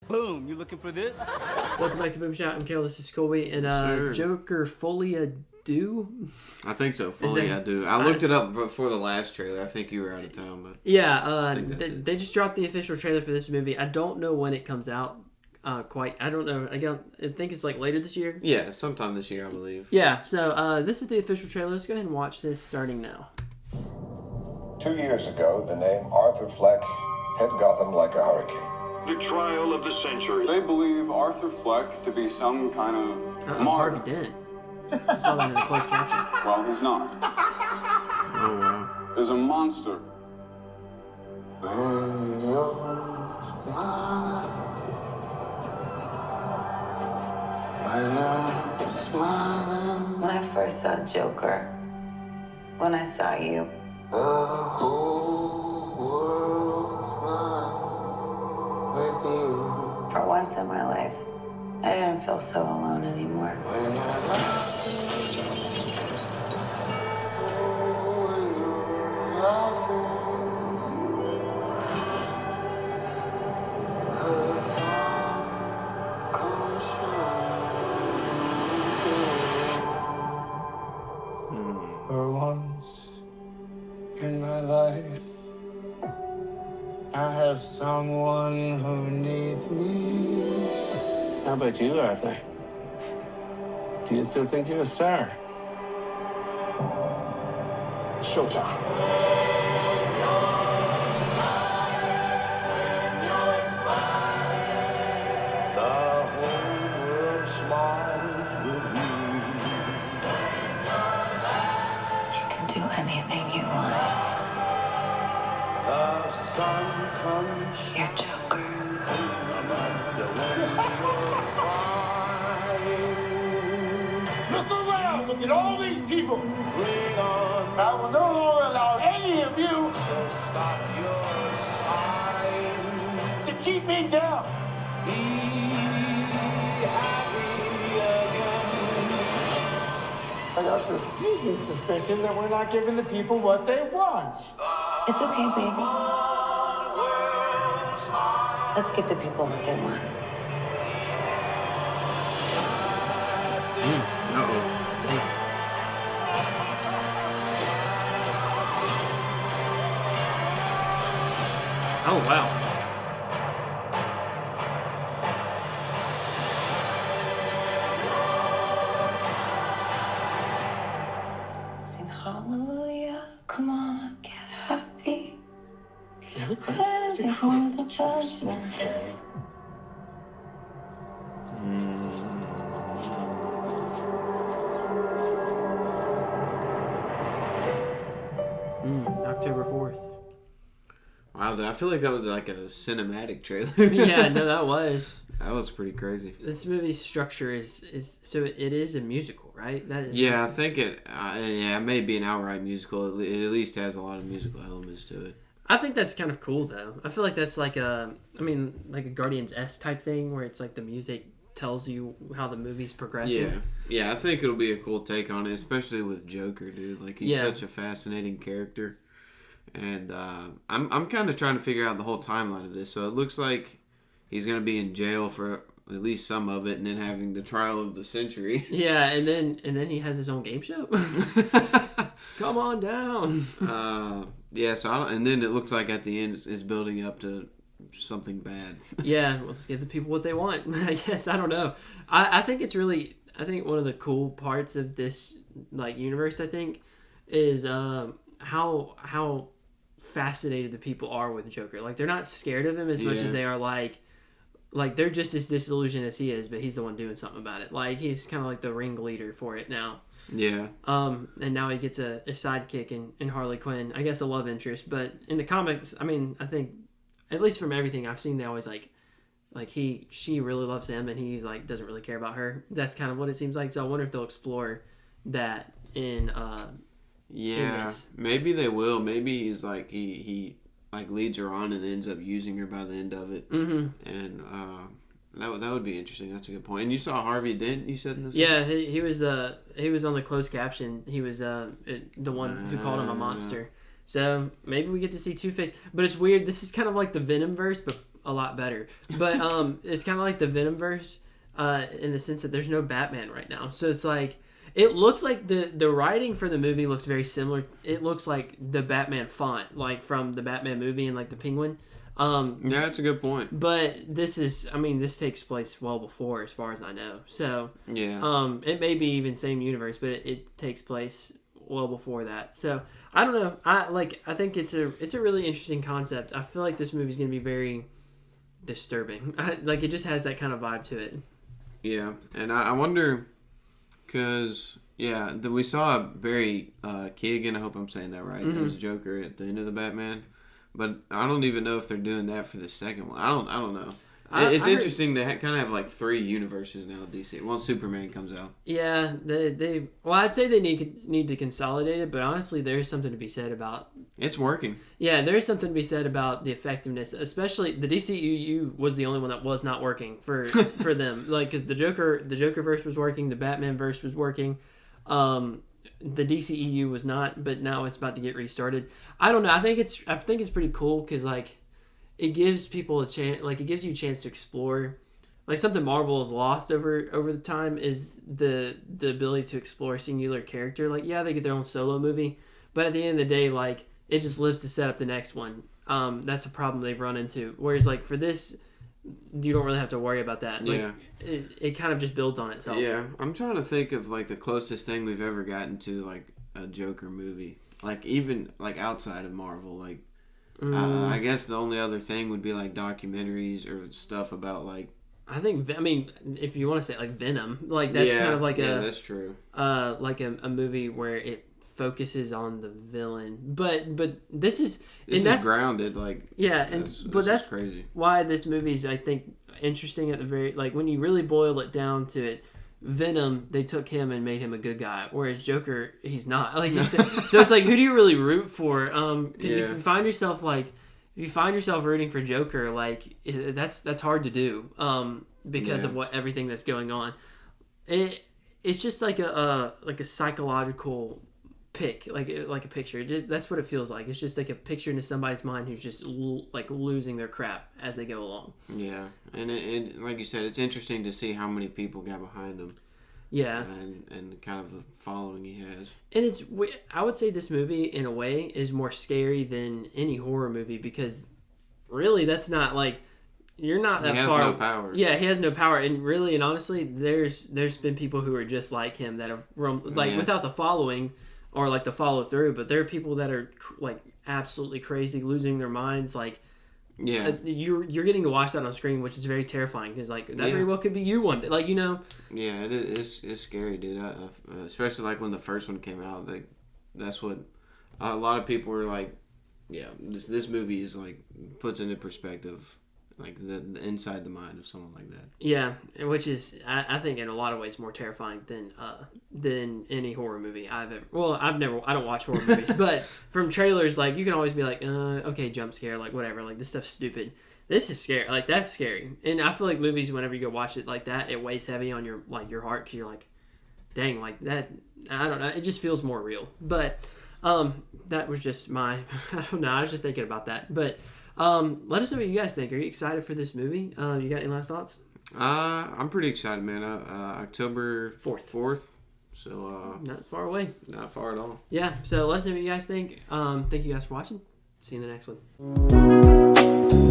Boom, you looking for this? Welcome back to BoomShot. I'm Carol, this is Colby. And Sure. Joker Folie, Deux? I think so. Folie, I do. I looked it up before the last trailer. I think you were out of town, but Yeah, they just dropped the official trailer for this movie. I don't know when it comes out quite. I don't know. I think it's like later this year. yeah, sometime this year, I believe. Yeah, so this is the official trailer. Let's go ahead and watch this starting now. 2 years ago, the name Arthur Fleck hit Gotham like a hurricane. The trial of the century. They believe Arthur Fleck to be some kind of martyr. Harvey Dent. I saw that in the closed caption. Well, he's not. Oh, wow. There's a monster. When you're smiling, when I'm smiling, When I first saw Joker, when I saw you, the whole world smiles with you. for once in my life, I didn't feel so alone anymore. When you're laughing, oh, when you're laughing, the sun comes shining through. For once in my life, I have someone who needs me. How about you, Arthur? Do you still think you're a star? Showtime. The whole world smiles with you. You can do anything you want. The sun comes You're Joker. Look around! Look at all these people! Bring on, I will no longer allow any of you so stop your sighing. to keep me down! Be happy again. I got the sneaking suspicion that we're not giving the people what they want. It's okay, baby. Let's give the people what they want. Uh-oh. Oh, wow. Sing hallelujah. Come on, get happy. Get ready for the judgment day. October 4th. Wow, dude, I feel like that was like a cinematic trailer. Yeah, no, that was. That was pretty crazy. This movie's structure is so it is a musical, right? That is Yeah, I think it may be an outright musical. It at least has a lot of musical elements to it. I think that's kind of cool, though. I feel like that's like a Guardians S type thing, where it's like the music tells you how the movie's progressing. Yeah, I think it'll be a cool take on it, especially with Joker, dude. Like, he's such a fascinating character. And I'm kind of trying to figure out the whole timeline of this. So it looks like he's going to be in jail for at least some of it, and then having the trial of the century. Yeah, and then he has his own game show. Come on down. Yeah, and then it looks like at the end it's building up to something bad. Yeah, well, let's give the people what they want. I guess I don't know. I think it's really. I think one of the cool parts of this like universe, I think, is how fascinated the people are with Joker. Like, they're not scared of him as much as they are like they're just as disillusioned as he is, but he's the one doing something about it. Like, he's kind of like the ringleader for it now. Yeah. And now he gets a sidekick in Harley Quinn. I guess a love interest, but in the comics, I mean, I think at least from everything I've seen, they always like she really loves him, and he's like doesn't really care about her. That's kind of what it seems like. So I wonder if they'll explore that in Yeah, maybe they will. Maybe he's like he like leads her on and ends up using her by the end of it. Mm-hmm. And that would be interesting. That's a good point. And you saw Harvey Dent, you said in this? Yeah, he was on the closed caption. He was the one who called him a monster. So maybe we get to see Two-Face. But it's weird. This is kind of like the Venom verse, but a lot better. But it's kind of like the Venomverse in the sense that there's no Batman right now. So it's like it looks like the writing for the movie looks very similar. It looks like the Batman font, like from the Batman movie and like the Penguin. Yeah, that's a good point. But this takes place well before, as far as I know. So yeah, it may be even same universe, but it takes place well before that. So I don't know. I think it's a really interesting concept. I feel like this movie's gonna be very disturbing. Like it just has that kind of vibe to it. Yeah, and I wonder, because we saw Barry Keoghan. I hope I'm saying that right. As Joker at the end of the Batman. But I don't even know if they're doing that for the second one. I don't know. It's interesting. They kind of have like 3 universes now at DC. Once Superman comes out. Yeah, they. Well, I'd say they need to consolidate it, but honestly, there is something to be said about. It's working. Yeah, there is something to be said about the effectiveness, especially the DCEU was the only one that was not working for them. Like, because the Joker verse was working, the Batman verse was working. The DCEU was not, but now it's about to get restarted. I don't know. I think it's pretty cool because like it gives people a chance. Like it gives you a chance to explore. Like something Marvel has lost over the time is the ability to explore a singular character. Like they get their own solo movie, but at the end of the day, like it just lives to set up the next one. That's a problem they've run into. Whereas like for this, you don't really have to worry about that. Like, it kind of just builds on itself. Yeah, I'm trying to think of like the closest thing we've ever gotten to like a Joker movie. Like even like outside of Marvel, like I guess the only other thing would be like documentaries or stuff about like. I mean, if you want to say like Venom, like that's kind of like that's true. Like a movie where it focuses on the villain, but this is grounded, like that's crazy. Why this movie's I think interesting at the very like when you really boil it down to it. Venom, they took him and made him a good guy, whereas Joker, he's not. Like you said, so it's like who do you really root for? Because if you find yourself rooting for Joker, like that's hard to do because of everything that's going on. It's just like a psychological pick, like a picture. That's what it feels like. It's just like a picture into somebody's mind who's just like losing their crap as they go along. Yeah, and it, like you said, it's interesting to see how many people got behind him. Yeah, and kind of the following he has. And I would say this movie in a way is more scary than any horror movie because really that's not like you're not that far. He has no power. Yeah, he has no power, and really and honestly, there's been people who are just like him that have without the following. Or like the follow through, but there are people that are like absolutely crazy, losing their minds. Like, you're getting to watch that on screen, which is very terrifying because like that very well could be you one day. Like Yeah, it's scary, dude. Especially like when the first one came out, like that's what a lot of people were like. Yeah, this movie is like puts into perspective. Like the inside the mind of someone like that. Yeah, which is I think in a lot of ways more terrifying than any horror movie I've ever. Well, I don't watch horror movies, but from trailers, like you can always be like, okay, jump scare, like whatever, like this stuff's stupid. This is scary, like that's scary, and I feel like movies whenever you go watch it like that, it weighs heavy on your heart because you're like, dang, like that. I don't know, it just feels more real. But that was just my. I don't know. I was just thinking about that, but. Let us know what you guys think. Are you excited for this movie? You got any last thoughts? I'm pretty excited, man. October 4th. So not far away. Not far at all. Yeah. So let us know what you guys think. Thank you guys for watching. See you in the next one.